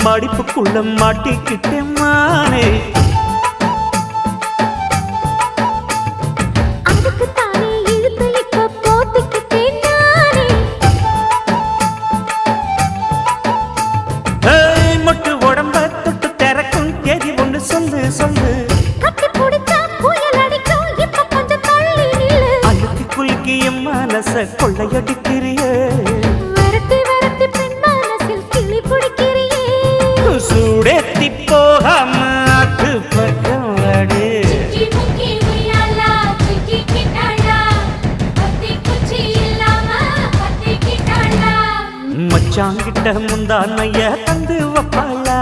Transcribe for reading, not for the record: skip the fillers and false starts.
மடிப்புக்குள்ள மாட்டிக்கிட்டேன் மானே. மொட்டு உடம்ப தொட்டு திறக்கும் தேதி ஒன்று சொல்லு சொல்லு. அழுத்தி குலுக்கி என் மனச கொள்ளையடிக்கிறியே. சூடேத்தி போகாம ஆத்து பக்கம் வாடு. மச்சாங்கிட்ட முந்தானைய தந்து வப்பாளா.